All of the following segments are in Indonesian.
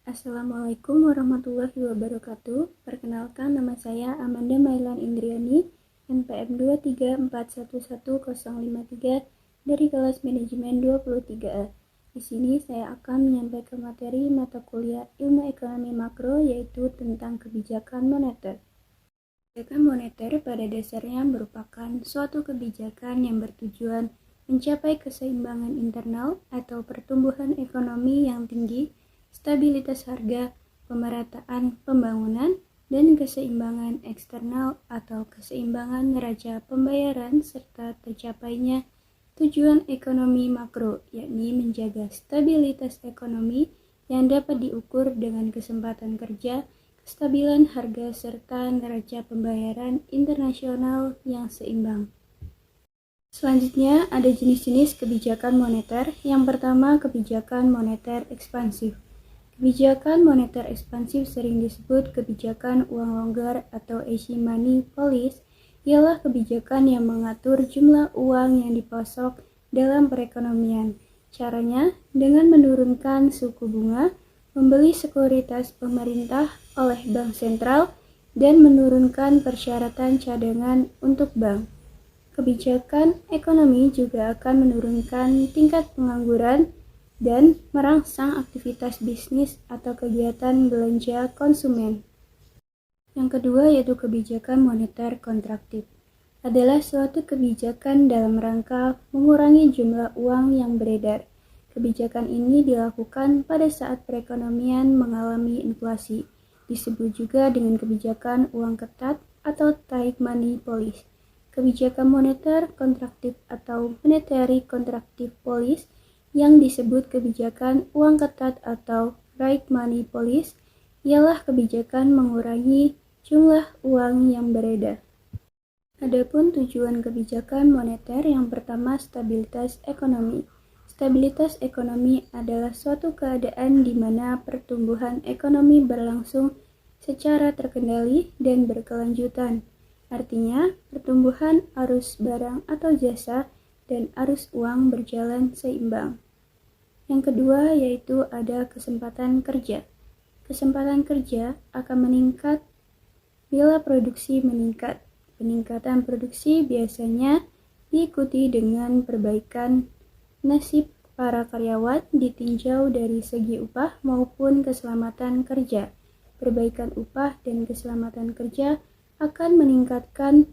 Assalamualaikum warahmatullahi wabarakatuh. Perkenalkan, nama saya Amanda Mailan Indriani, NPM 234111053 dari kelas manajemen 23A. Di sini saya akan menyampaikan materi mata kuliah Ilmu Ekonomi Makro, yaitu tentang kebijakan moneter. Kebijakan moneter pada dasarnya merupakan suatu kebijakan yang bertujuan mencapai keseimbangan internal atau pertumbuhan ekonomi yang tinggi, stabilitas harga, pemerataan pembangunan, dan keseimbangan eksternal atau keseimbangan neraca pembayaran serta tercapainya tujuan ekonomi makro, yakni menjaga stabilitas ekonomi yang dapat diukur dengan kesempatan kerja, kestabilan harga, serta neraca pembayaran internasional yang seimbang. Selanjutnya, ada jenis-jenis kebijakan moneter. Yang pertama, kebijakan moneter ekspansif. Kebijakan moneter ekspansif sering disebut kebijakan uang longgar atau easy money policy, ialah kebijakan yang mengatur jumlah uang yang dipasok dalam perekonomian. Caranya dengan menurunkan suku bunga, membeli sekuritas pemerintah oleh bank sentral, dan menurunkan persyaratan cadangan untuk bank. Kebijakan ekonomi juga akan menurunkan tingkat pengangguran dan merangsang aktivitas bisnis atau kegiatan belanja konsumen. Yang kedua yaitu kebijakan moneter kontraktif. Adalah suatu kebijakan dalam rangka mengurangi jumlah uang yang beredar. Kebijakan ini dilakukan pada saat perekonomian mengalami inflasi. Disebut juga dengan kebijakan uang ketat atau tight money policy. Kebijakan moneter kontraktif atau monetary contractive policy yang disebut kebijakan uang ketat atau tight money policy ialah kebijakan mengurangi jumlah uang yang beredar. Adapun tujuan kebijakan moneter yang pertama, stabilitas ekonomi. Stabilitas ekonomi adalah suatu keadaan di mana pertumbuhan ekonomi berlangsung secara terkendali dan berkelanjutan. Artinya, pertumbuhan arus barang atau jasa dan arus uang berjalan seimbang. Yang kedua yaitu ada kesempatan kerja. Kesempatan kerja akan meningkat bila produksi meningkat. Peningkatan produksi biasanya diikuti dengan perbaikan nasib para karyawan ditinjau dari segi upah maupun keselamatan kerja. Perbaikan upah dan keselamatan kerja akan meningkatkan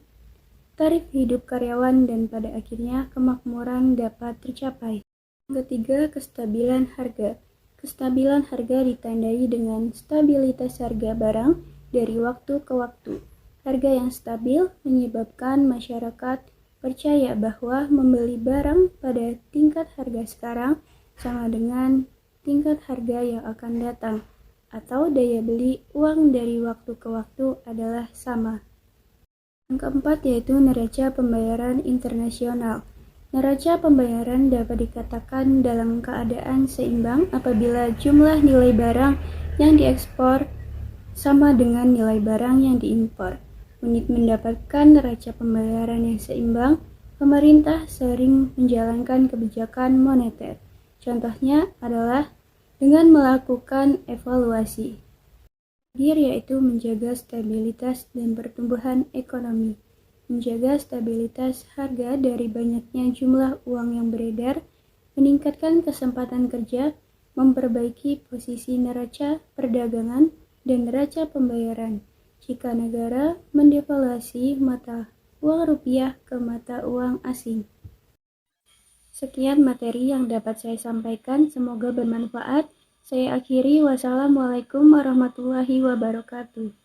taraf hidup karyawan dan pada akhirnya kemakmuran dapat tercapai. Yang ketiga, kestabilan harga. Kestabilan harga ditandai dengan stabilitas harga barang dari waktu ke waktu. Harga yang stabil menyebabkan masyarakat percaya bahwa membeli barang pada tingkat harga sekarang sama dengan tingkat harga yang akan datang, atau daya beli uang dari waktu ke waktu adalah sama. Yang keempat yaitu neraca pembayaran internasional. Neraca pembayaran dapat dikatakan dalam keadaan seimbang apabila jumlah nilai barang yang diekspor sama dengan nilai barang yang diimpor. Untuk mendapatkan neraca pembayaran yang seimbang, pemerintah sering menjalankan kebijakan moneter. Contohnya adalah dengan melakukan evaluasi. Yaitu menjaga stabilitas dan pertumbuhan ekonomi, menjaga stabilitas harga dari banyaknya jumlah uang yang beredar, meningkatkan kesempatan kerja, memperbaiki posisi neraca perdagangan dan neraca pembayaran jika negara mendevaluasi mata uang rupiah ke mata uang asing. Sekian materi yang dapat saya sampaikan, semoga bermanfaat. Saya akhiri, wassalamualaikum warahmatullahi wabarakatuh.